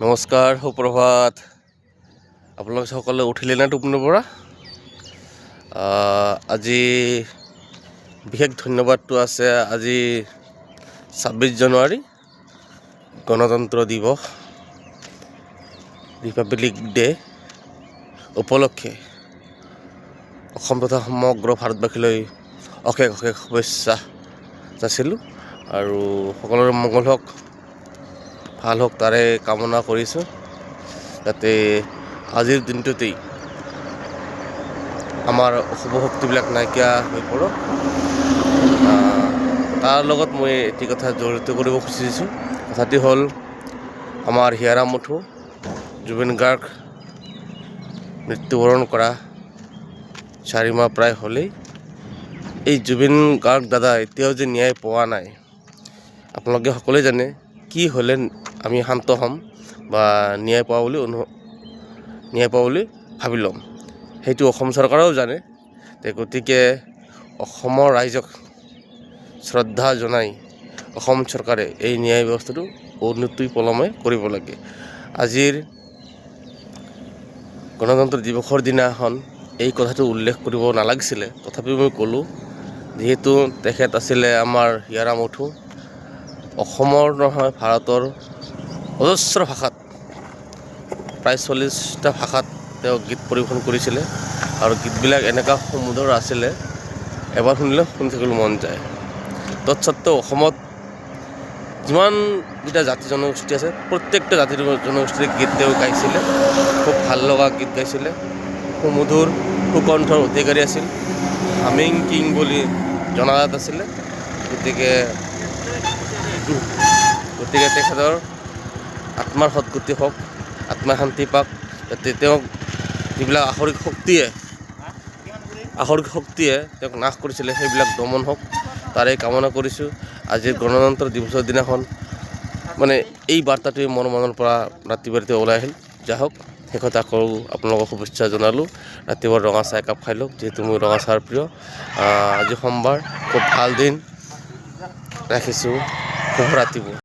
নমস্কাৰ, সুপ্ৰভাত। আপোনালোক সকলে উঠিলে নে টোপনিৰ পৰা? আজি বিশেষ ধন্যবাদটো আছে। আজি 26 জানুৱাৰী গণতন্ত্ৰ দিৱস, ৰিপাব্লিক ডে উপলক্ষে অসম তথা সমগ্ৰ ভাৰতবাসীলৈ অশেষ অশেষ শুভেচ্ছা যাচিলোঁ আৰু সকলোৰে মংগল হওক, ভাল হওক তাৰে কামনা কৰিছোঁ, যাতে আজিৰ দিনটোতেই আমাৰ অশুভ শক্তিবিলাক নাইকিয়া হৈ পৰক। তাৰ লগত মই এটি কথা জড়িত কৰিব খুজিছোঁ। কথাটি হ'ল, আমাৰ হিয়াৰাম মুথু জুবিন গাৰ্গ মৃত্যুবৰণ কৰা 4 মাহ প্ৰায় হ'লেই। এই জুবিন গাৰ্গ দাদা এতিয়াও যে ন্যায় পোৱা নাই, আপোনালোকে সকলোৱে জানে। কি হ'লে আমি শান্ত হ'ম বা ন্যায় পোৱা বুলি ভাবি ল'ম, সেইটো অসম চৰকাৰেও জানে। গতিকে অসমৰ ৰাইজক শ্ৰদ্ধা জনাই অসম চৰকাৰে এই ন্যায় ব্যৱস্থাটো উন্নতি পলমে কৰিব লাগে। আজিৰ গণতন্ত্ৰ দিৱসৰ দিনাখন এই কথাটো উল্লেখ কৰিব নালাগিছিলে, তথাপিও মই ক'লোঁ। যিহেতু তেখেত আছিলে আমাৰ হিয়াৰাম মুথু, অসমৰ নহয় ভাৰতৰ অজস্ৰ ভাষাত, প্ৰায় 40টা ভাষাত তেওঁ গীত পৰিৱেশন কৰিছিলে আৰু গীতবিলাক এনেকুৱা সুমধুৰ আছিলে, এবাৰ শুনিলে শুনি থাকিবলৈ মন যায়। তৎসত্ত্বেও অসমত যিমানকেইটা জাতি জনগোষ্ঠী আছে, প্ৰত্যেকটা জাতি জনগোষ্ঠীৰ গীত তেওঁ গাইছিলে। খুব ভাল লগা গীত গাইছিলে, সুমধুৰ সুকণ্ঠৰ অধিকাৰী আছিল, হামিং কিং বুলি জনাজাত আছিলে। গতিকে তেখেতৰ আত্মাৰ সদ্গতি হওক, আত্মা শান্তি পাওক, যাতে তেওঁক যিবিলাক আসৰিক শক্তিয়ে তেওঁক নাশ কৰিছিলে সেইবিলাক দমন হওক, তাৰে কামনা কৰিছোঁ। আজিৰ গণতন্ত্ৰ দিৱসৰ দিনাখন মানে এই বাৰ্তাটোৱে মোৰ মনৰ পৰা ৰাতিপুৱা ওলাই আহিল। যাই হওক, শেষত আকৌ আপোনালোকক শুভেচ্ছা জনালোঁ। ৰাতিপুৱা ৰঙা চাহ একাপ খাই লওক, যিহেতু মোৰ ৰঙা চাহৰ প্ৰিয়। আজি সোমবাৰ, খুব ভাল দিন। ৰাখিছোঁ, শুভ ৰাতিপুৱা।